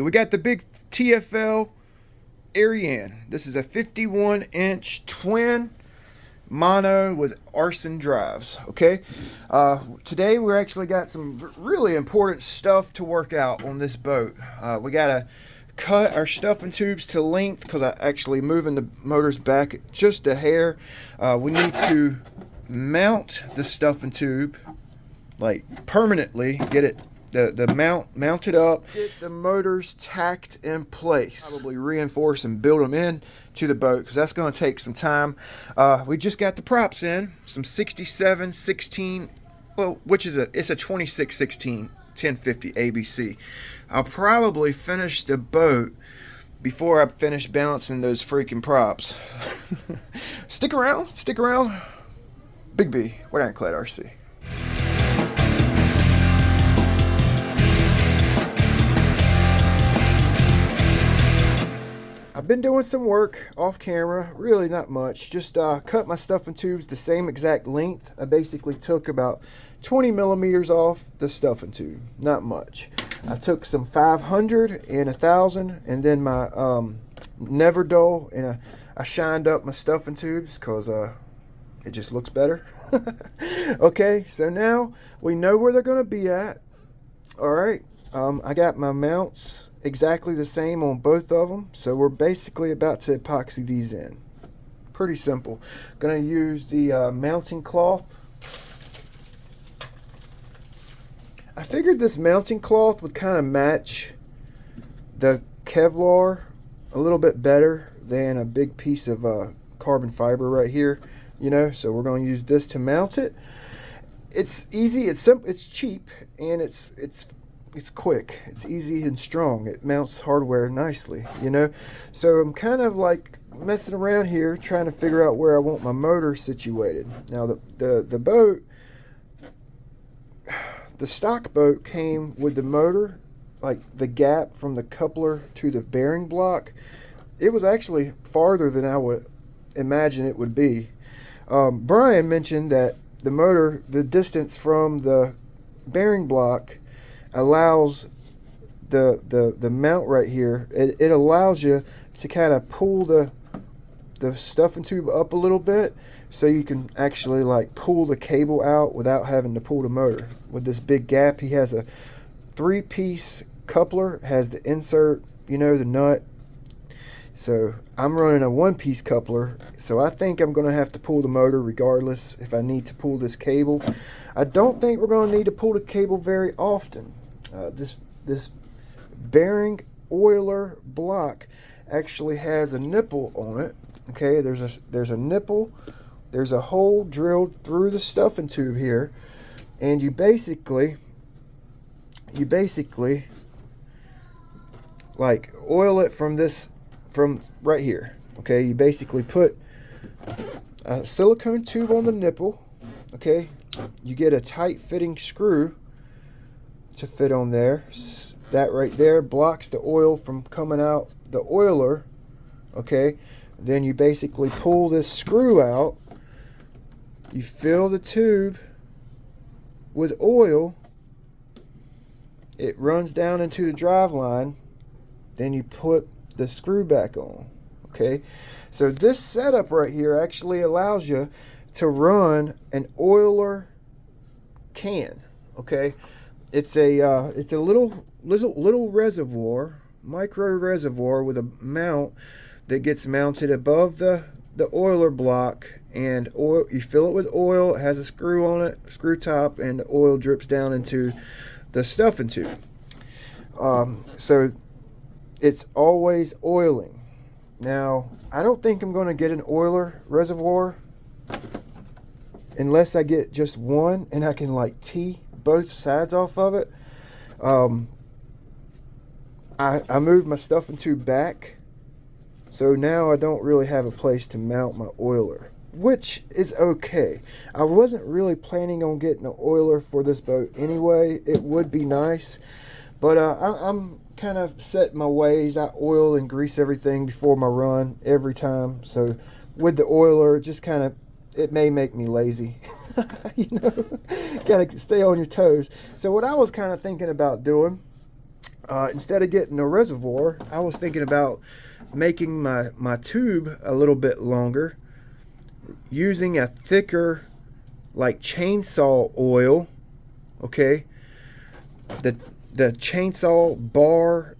We got the big TFL Ariane. This is a 51-inch twin mono with arson drives. Okay, today we actually got some really important stuff to work out on this boat. We gotta cut our stuffing tubes to length because I actually moving the motors back just a hair. We need to mount the stuffing tube like permanently, get it the mount mounted up, get the motors tacked in place, probably reinforce and build them in to the boat because that's going to take some time. We just got the props in, some 67-16, well, which is it's a 26-16 1050 ABC. I'll probably finish the boat before I finish balancing those freaking props. Stick around, Big B, we're Ironclad RC. I've been doing some work off camera, really not much, just cut my stuffing tubes the same exact length. I basically took about 20 millimeters off the stuffing tube, not much. I took some 500 and 1000 and then my never dull, and I shined up my stuffing tubes because it just looks better. Okay, so now we know where they're going to be at. All right, I got my mounts exactly the same on both of them, so we're basically about to epoxy these in. Pretty simple. Gonna use the mounting cloth. I figured this mounting cloth would kind of match the Kevlar a little bit better than a big piece of carbon fiber right here, you know, so we're going to use this to mount it. It's easy, it's simple, it's cheap, and it's quick, it's easy and strong. It mounts hardware nicely, you know. So I'm kind of like messing around here trying to figure out where I want my motor situated. Now the boat, the stock boat came with the motor, like the gap from the coupler to the bearing block, it was actually farther than I would imagine it would be. Brian mentioned that the motor, the distance from the bearing block allows the mount right here, it allows you to kind of pull the stuffing tube up a little bit so you can actually like pull the cable out without having to pull the motor. With this big gap, he has a 3-piece coupler, has the insert, you know, the nut. So I'm running a 1-piece coupler, so I think I'm going to have to pull the motor regardless if I need to pull this cable. I don't think we're going to need to pull the cable very often. This bearing oiler block actually has a nipple on it. Okay, there's a nipple, there's a hole drilled through the stuffing tube here, and you basically like oil it from right here. Okay, you basically put a silicone tube on the nipple. Okay, you get a tight fitting screw to fit on there. That right there blocks the oil from coming out the oiler. Okay, then you basically pull this screw out, you fill the tube with oil, it runs down into the drive line, then you put the screw back on. Okay, so this setup right here actually allows you to run an oiler can. Okay, it's a little reservoir, micro reservoir with a mount that gets mounted above the oiler block, and oil, you fill it with oil, it has a screw on it, screw top, and the oil drips down into the stuffing tube. So it's always oiling. Now I don't think I'm going to get an oiler reservoir unless I get just one and I can like tee both sides off of it. I moved my stuffing tube back, so now I don't really have a place to mount my oiler, which is okay. I wasn't really planning on getting an oiler for this boat anyway. It would be nice, but I'm kind of set my ways. I oil and grease everything before my run every time, so with the oiler, just kind of, it may make me lazy. You know, gotta stay on your toes. So what I was kind of thinking about doing, instead of getting a reservoir, I was thinking about making my tube a little bit longer, using a thicker, like chainsaw oil, okay? The chainsaw bar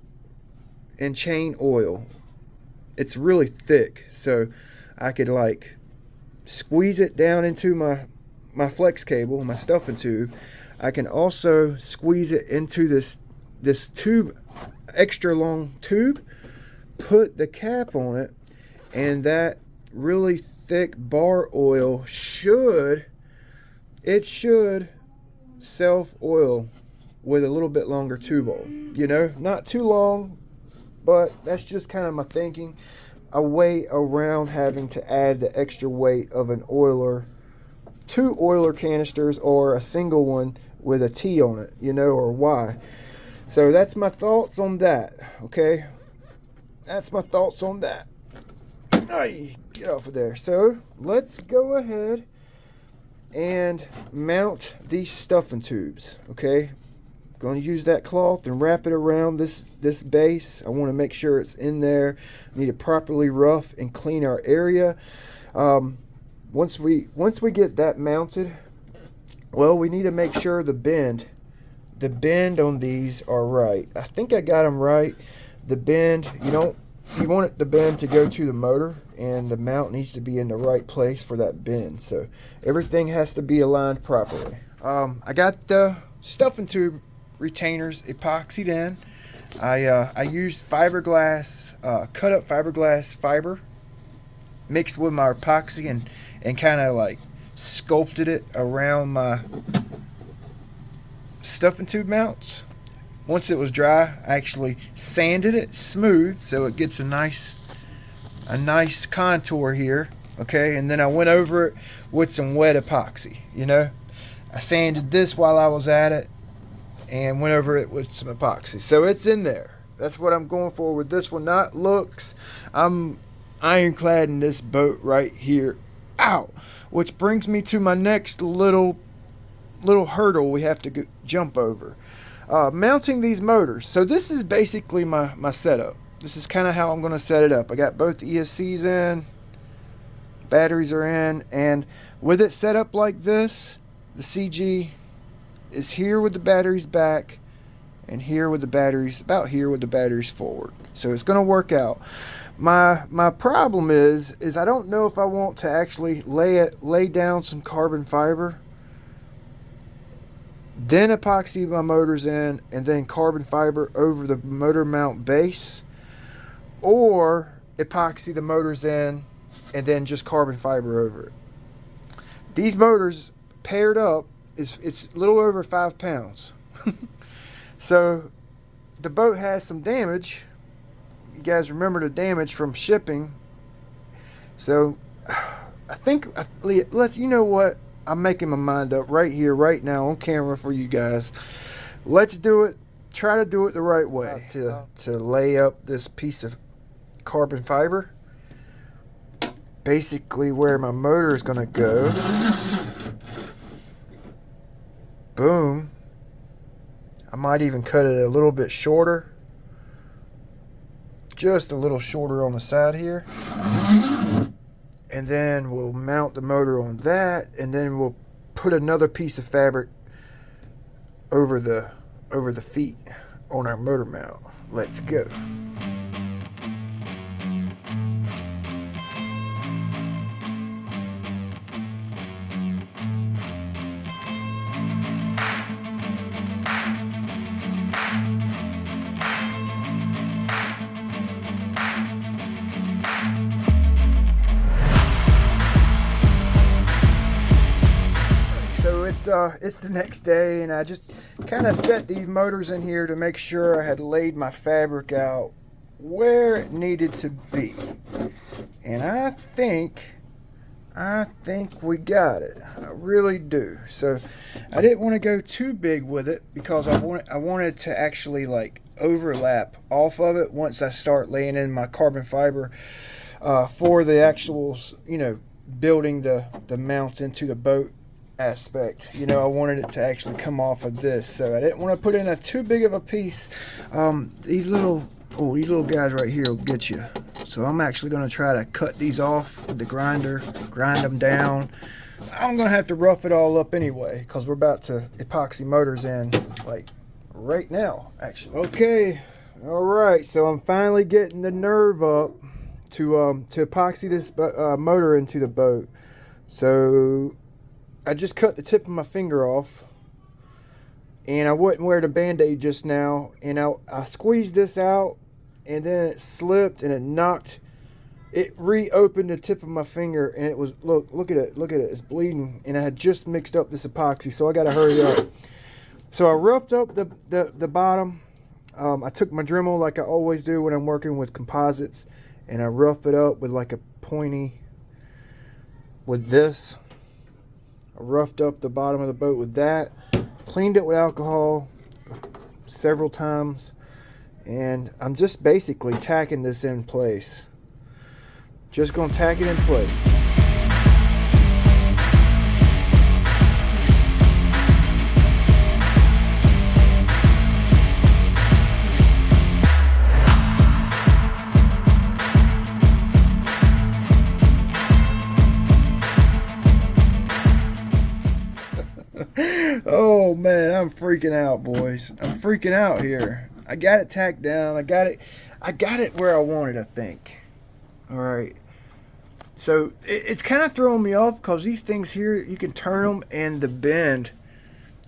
and chain oil. It's really thick, so I could like squeeze it down into my flex cable, my stuffing tube. I can also squeeze it into this tube, extra long tube, put the cap on it, and that really thick bar oil should self oil with a little bit longer tube hole. You know, not too long, but that's just kind of my thinking. A way around having to add the extra weight of an oiler, 2 oiler canisters or a single one with a T on it, you know, or Y. So that's my thoughts on that, okay? That's my thoughts on that. Ay, get off of there. So let's go ahead and mount these stuffing tubes, okay? Going to use that cloth and wrap it around this base. I want to make sure it's in there. I need to properly rough and clean our area. Once we get that mounted, well, we need to make sure the bend on these are right. I think I got them right. The bend, you want it, the bend to go to the motor, and the mount needs to be in the right place for that bend. So everything has to be aligned properly. I got the stuffing tube retainers epoxied in. I used fiberglass, cut up fiberglass fiber mixed with my epoxy and kind of like sculpted it around my stuffing tube mounts. Once it was dry, I actually sanded it smooth so it gets a nice contour here, okay? And then I went over it with some wet epoxy, you know. I sanded this while I was at it and went over it with some epoxy. So it's in there. That's what I'm going for with this one, not looks. I'm ironcladding this boat right here out, which brings me to my next little hurdle we have to jump over. Mounting these motors. So this is basically my setup. This is kind of how I'm going to set it up. I got both the ESCs in, batteries are in, and with it set up like this, the CG is here with the batteries back and here with the batteries, about here with the batteries forward. So it's going to work out. My problem is I don't know if I want to actually lay down some carbon fiber, then epoxy my motors in, and then carbon fiber over the motor mount base, or epoxy the motors in and then just carbon fiber over it. These motors paired up it's a little over 5 pounds. So the boat has some damage. You guys remember the damage from shipping. So I think you know what? I'm making my mind up right here, right now on camera for you guys. Let's do it. Try to do it the right way. To lay up this piece of carbon fiber. Basically where my motor is going to go. Boom. I might even cut it a little bit shorter. Just a little shorter on the side here. And then we'll mount the motor on that, and then we'll put another piece of fabric over the feet on our motor mount. Let's go. It's the next day, and I just kind of set these motors in here to make sure I had laid my fabric out where it needed to be. And I think we got it. I really do. So I didn't want to go too big with it because I wanted to actually like overlap off of it once I start laying in my carbon fiber for the actual, building the mount into the boat aspect. You know, I wanted it to actually come off of this, so I didn't want to put in a too big of a piece. These little guys right here will get you. So I'm actually going to try to cut these off with the grinder, grind them down. I'm going to have to rough it all up anyway, because we're about to epoxy motors in like right now, actually. Okay, all right, so I'm finally getting the nerve up to epoxy this motor into the boat. So I just cut the tip of my finger off, and I wouldn't wear the band-aid just now, and I squeezed this out, and then it slipped and it knocked, it reopened the tip of my finger, and it was, look at it, it's bleeding, and I had just mixed up this epoxy, so I gotta hurry up. So I roughed up the bottom. I took my Dremel like I always do when I'm working with composites, and I rough it up with like a pointy, with this. I roughed up the bottom of the boat with that, cleaned it with alcohol several times, and I'm just basically tacking this in place. Just gonna tack it in place. Oh man, I'm freaking out, boys. I'm freaking out here. I got it tacked down. I got it where I wanted, I think. All right. So it's kind of throwing me off because these things here, you can turn them, and the bend,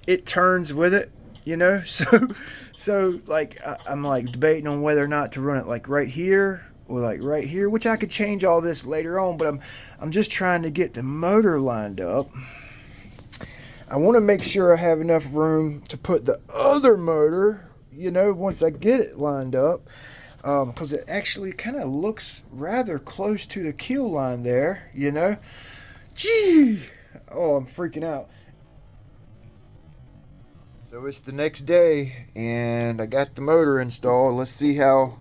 it turns with it, you know. So like I'm like debating on whether or not to run it like right here or like right here, which I could change all this later on. But I'm just trying to get the motor lined up. I want to make sure I have enough room to put the other motor, you know, once I get it lined up, because it actually kind of looks rather close to the keel line there, you know. Gee, oh, I'm freaking out. So it's the next day, and I got the motor installed. Let's see how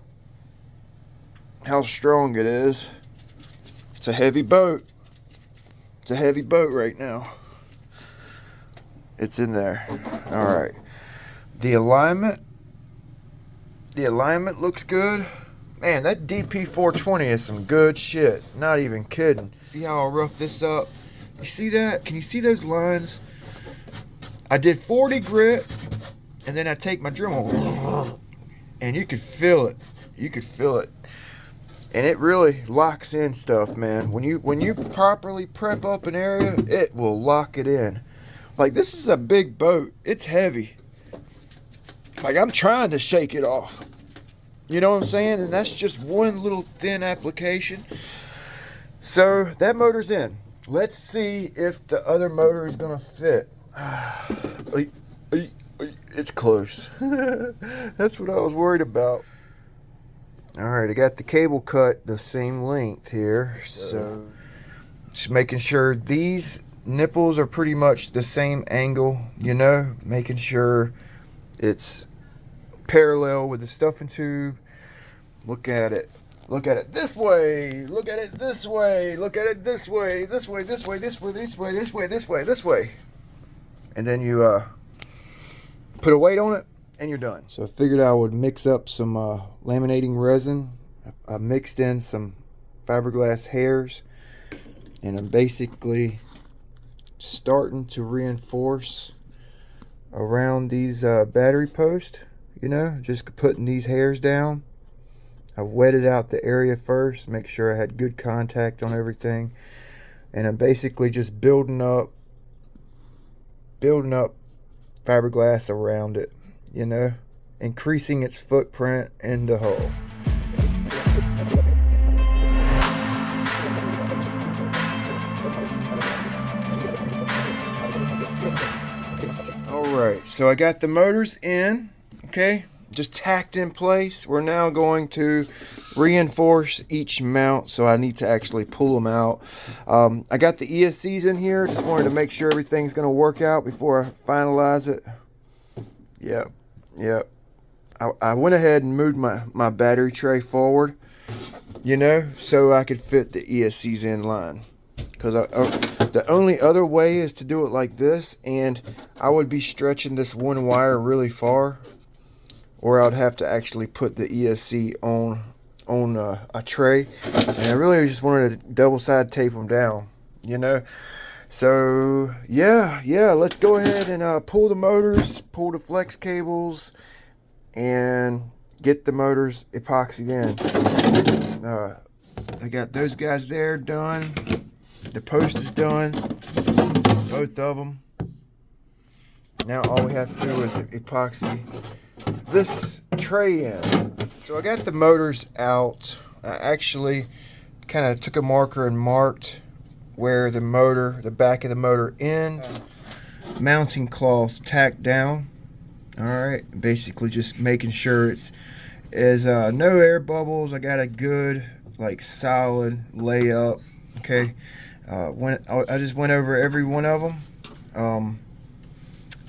strong it is. It's a heavy boat. It's a heavy boat right now. It's in there. All right. The alignment looks good. Man, that DP420 is some good shit. Not even kidding. See how I rough this up? You see that? Can you see those lines? I did 40 grit, and then I take my Dremel, and you could feel it. You could feel it. And it really locks in stuff, man. When you properly prep up an area, it will lock it in. Like, this is a big boat. It's heavy. Like, I'm trying to shake it off. You know what I'm saying? And that's just one little thin application. So, that motor's in. Let's see if the other motor is going to fit. It's close. That's what I was worried about. Alright, I got the cable cut the same length here. So, just making sure these nipples are pretty much the same angle, you know, making sure it's parallel with the stuffing tube. Look at it this way, look at it this way, look at it this way, this way, this way, this way, this way, this way, this way, this way, and then you put a weight on it and you're done. So I figured I would mix up some laminating resin. I mixed in some fiberglass hairs, and I'm basically starting to reinforce around these battery posts, you know, just putting these hairs down. I wetted out the area first, make sure I had good contact on everything, and I'm basically just building up fiberglass around it, you know, increasing its footprint in the hull. Alright, so I got the motors in, okay, just tacked in place. We're now going to reinforce each mount, so I need to actually pull them out. I got the ESCs in here, just wanted to make sure everything's going to work out before I finalize it. Yep. I went ahead and moved my battery tray forward, you know, so I could fit the ESCs in line. because the only other way is to do it like this, and I would be stretching this one wire really far, or I'd have to actually put the ESC on a tray, and I really just wanted to double side tape them down, you know. So yeah, let's go ahead and pull the motors, pull the flex cables, and get the motors epoxied in. I got those guys there done. The post is done, both of them. Now all we have to do is epoxy this tray in. So I got the motors out. I actually kind of took a marker and marked where the back of the motor ends. Mounting cloth tacked down. All right, basically just making sure it's no air bubbles. I got a good, like, solid layup. Okay, I just went over every one of them,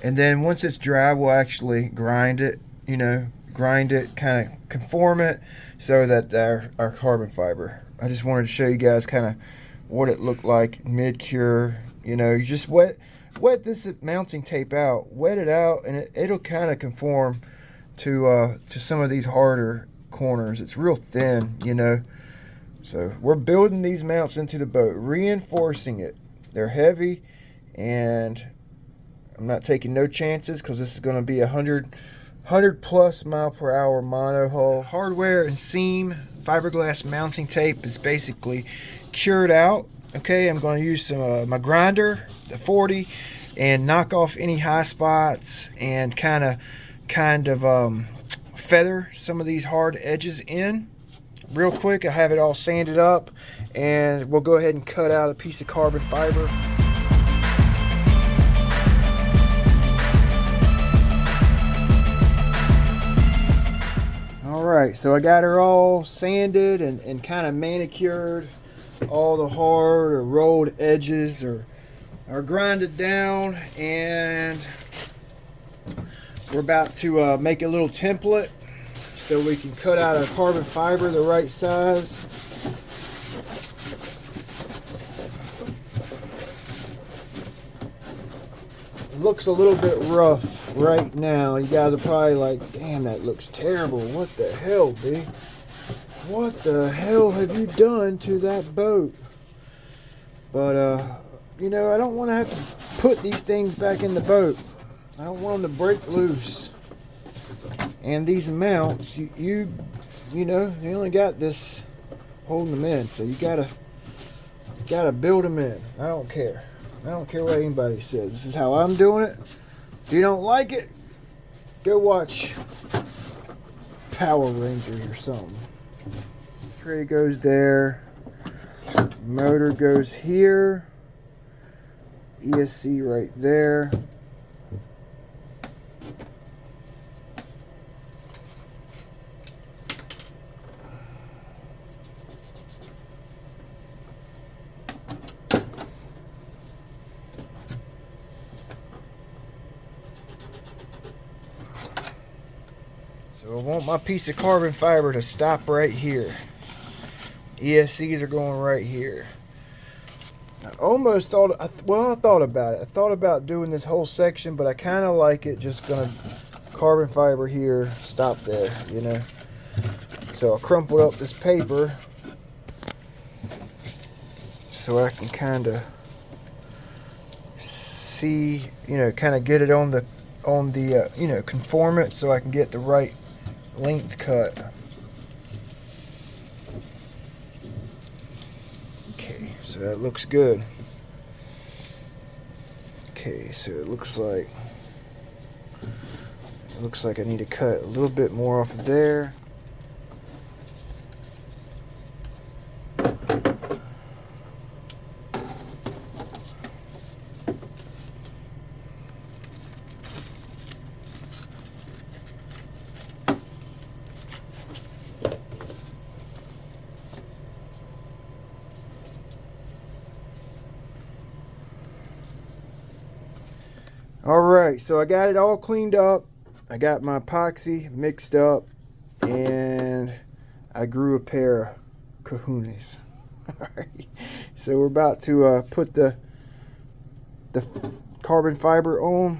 and then once it's dry, we'll actually grind it. You know, kind of conform it so that our carbon fiber. I just wanted to show you guys kind of what it looked like mid cure. You know, you just wet this mounting tape out, wet it out, and it'll kind of conform to some of these harder corners. It's real thin, you know. So we're building these mounts into the boat, reinforcing it. They're heavy, and I'm not taking no chances because this is going to be 100 plus mile per hour mono hull. Hardware and seam fiberglass mounting tape is basically cured out. Okay, I'm going to use some my grinder, the 40, and knock off any high spots and kind of feather some of these hard edges in real quick. I have it all sanded up, and we'll go ahead and cut out a piece of carbon fiber. Alright, so I got her all sanded and kind of manicured. All the hard or rolled edges are grinded down, and we're about to make a little template so we can cut out our carbon fiber the right size. It looks a little bit rough right now. You guys are probably like, damn, that looks terrible. What the hell, B? What the hell have you done to that boat? But, you know, I don't want to have to put these things back in the boat. I don't want them to break loose. And these mounts, you know, they only got this holding them in. So you gotta build them in. I don't care. I don't care what anybody says. This is how I'm doing it. If you don't like it, go watch Power Rangers or something. Tray goes there. Motor goes here. ESC right there. So I want my piece of carbon fiber to stop right here. ESCs are going right here. I almost thought, I thought about it. I thought about doing this whole section, but I kind of like it just gonna carbon fiber here, stop there, you know. So I crumpled up this paper so I can kind of see, you know, kind of get it on the you know, conform it so I can get the right length cut. Okay, so that looks good. Okay, so it looks like I need to cut a little bit more off of there. Alright, so I got it all cleaned up. I got my epoxy mixed up, and I grew a pair of cojones. Alright, so we're about to put the carbon fiber on.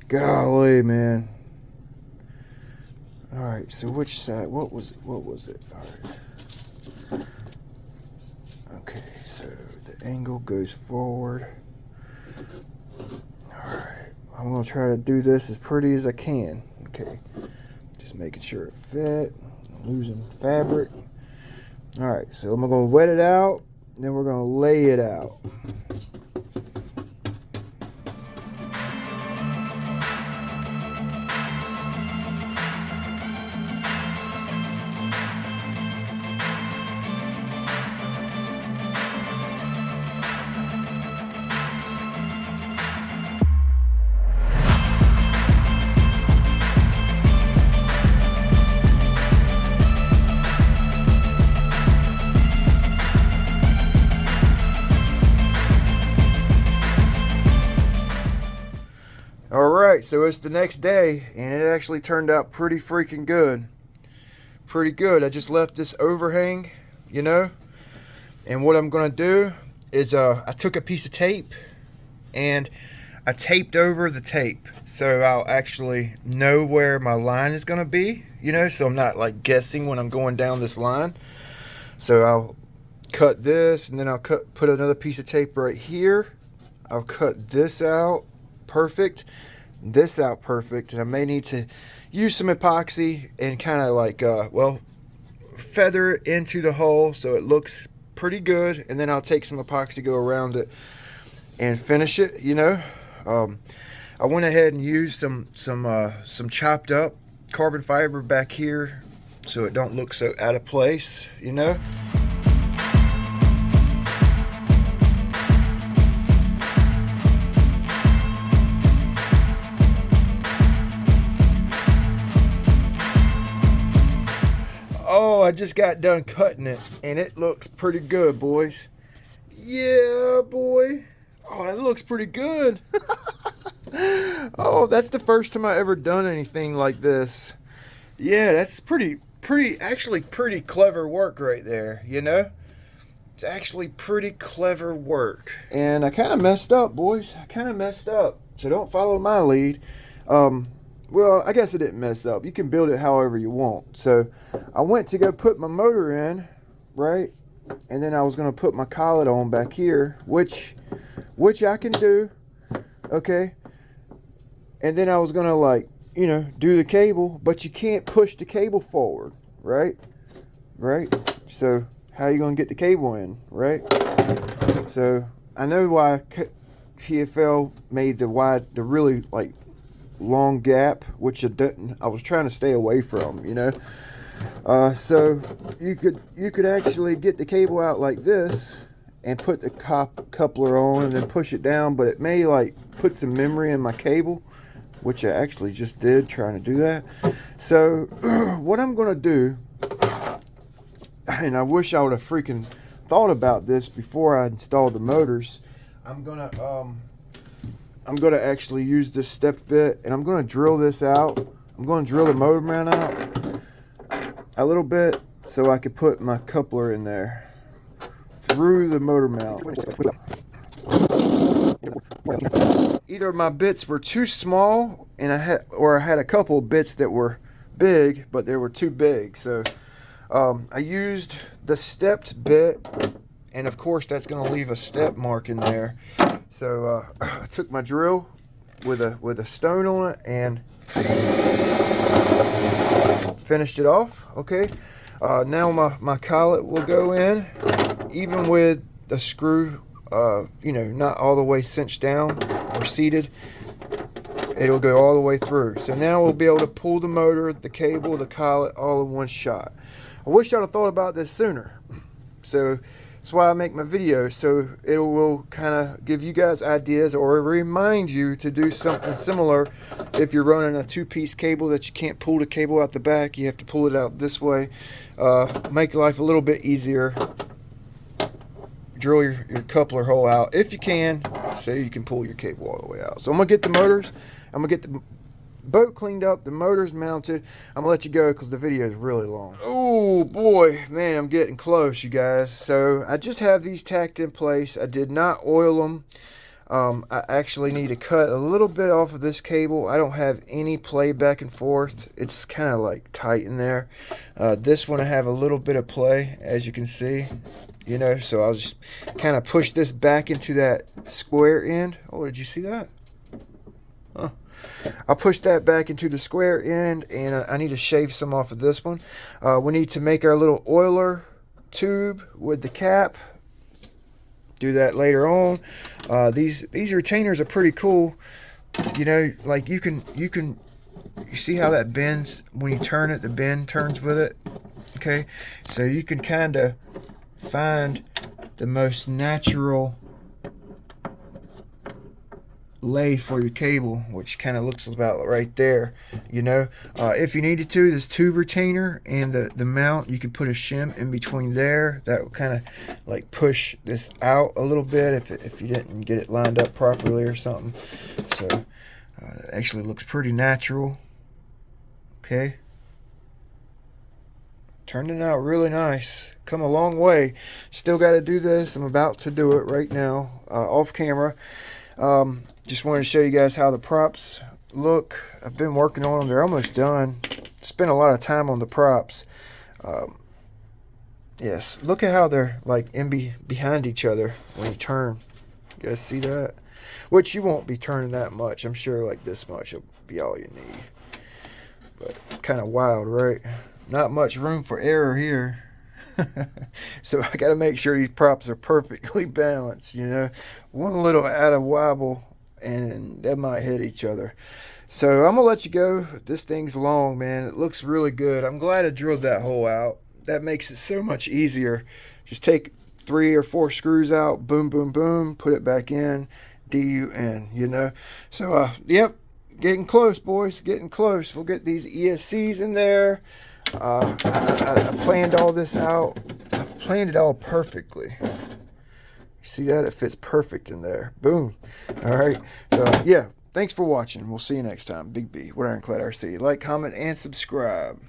Golly, man. Alright, so which side? What was it? Alright. Okay, so the angle goes forward. Alright, I'm going to try to do this as pretty as I can. Okay, just making sure it fit. I'm losing fabric. Alright, so I'm going to wet it out, then we're going to lay it out. Alright, so it's the next day, and it actually turned out pretty freaking good. Pretty good. I just left this overhang, you know, and what I'm going to do is I took a piece of tape, and I taped over the tape, so I'll actually know where my line is going to be, you know, so I'm not like guessing when I'm going down this line. So I'll cut this, and then I'll put another piece of tape right here. I'll cut this out. Perfect. This out perfect. And I may need to use some epoxy and kind of like well, feather it into the hole so it looks pretty good, and then I'll take some epoxy, go around it and finish it, you know. I went ahead and used some chopped up carbon fiber back here so it don't look so out of place, you know. Oh, I just got done cutting it, and it looks pretty good, boys. Yeah, boy. Oh, that looks pretty good. Oh, that's the first time I ever done anything like this. Yeah, that's actually pretty clever work right there, you know? It's actually pretty clever work. And I kind of messed up, boys. I kind of messed up. So don't follow my lead. Well, I guess I didn't mess up. You can build it however you want. So I went to go put my motor in, right? And then I was going to put my collet on back here, which I can do, okay? And then I was going to, like, you know, do the cable, but you can't push the cable forward, right? Right? So how are you going to get the cable in, right? So I know why TFL made the really, like, long gap, which I was trying to stay away from, you know. So you could actually get the cable out like this and put the coupler on and then push it down, but it may like put some memory in my cable, which I actually just did trying to do that. So what I'm gonna do, and I wish I would have freaking thought about this before I installed the motors, I'm gonna actually use this stepped bit, and I'm gonna drill this out. I'm gonna drill the motor mount out a little bit so I could put my coupler in there through the motor mount. Either my bits were too small, and I had a couple of bits that were big, but they were too big. So I used the stepped bit, and of course that's gonna leave a step mark in there. So I took my drill with a stone on it and finished it off. Okay, now my collet will go in, even with the screw, you know, not all the way cinched down or seated. It'll go all the way through. So now we'll be able to pull the motor, the cable, the collet all in one shot. I wish I'd have thought about this sooner. So that's why I make my videos, so it will kind of give you guys ideas or remind you to do something similar. If you're running a two-piece cable that you can't pull the cable out the back, you have to pull it out this way. Make life a little bit easier. Drill your coupler hole out if you can, so you can pull your cable all the way out. So I'm gonna get the motors. I'm gonna get boat cleaned up, the motor's mounted. I'm gonna let you go because the video is really long. Oh boy, man, I'm getting close, you guys. So I just have these tacked in place. I did not oil them. I actually need to cut a little bit off of this cable. I don't have any play back and forth. It's kind of like tight in there. This one I have a little bit of play, as you can see, you know, so I'll just kind of push this back into that square end. Oh, did you see that? Huh. I'll push that back into the square end, and I need to shave some off of this one. We need to make our little oiler tube with the cap. Do that later on. These retainers are pretty cool. You know, like you see how that bends when you turn it, the bend turns with it. Okay, so you can kind of find the most natural lay for your cable, which kind of looks about right there. You know, if you needed to, this tube retainer and the mount, you can put a shim in between there. That will kind of like push this out a little bit if you didn't get it lined up properly or something. So it actually looks pretty natural. Okay, turning out really nice. Come a long way. Still got to do this. I'm about to do it right now, off camera. Just wanted to show you guys how the props look. I've been working on them. They're almost done. Spent a lot of time on the props. Yes, look at how they're like behind each other when you turn. You guys see that? Which you won't be turning that much. I'm sure like this much will be all you need. But kind of wild, right? Not much room for error here. So I got to make sure these props are perfectly balanced, you know. One little out of wobble and they might hit each other. So I'm gonna let you go. This thing's long, man. It looks really good. I'm glad I drilled that hole out. That makes it so much easier. Just take 3 or 4 screws out, boom, boom, boom, put it back in, DUN, you know. So yep, getting close, boys, getting close. We'll get these ESCs in there. I planned all this out. I've planned it all perfectly. You see that? It fits perfect in there. Boom. All right. So, yeah. Thanks for watching. We'll see you next time. Big B with Ironclad RC. Like, comment, and subscribe.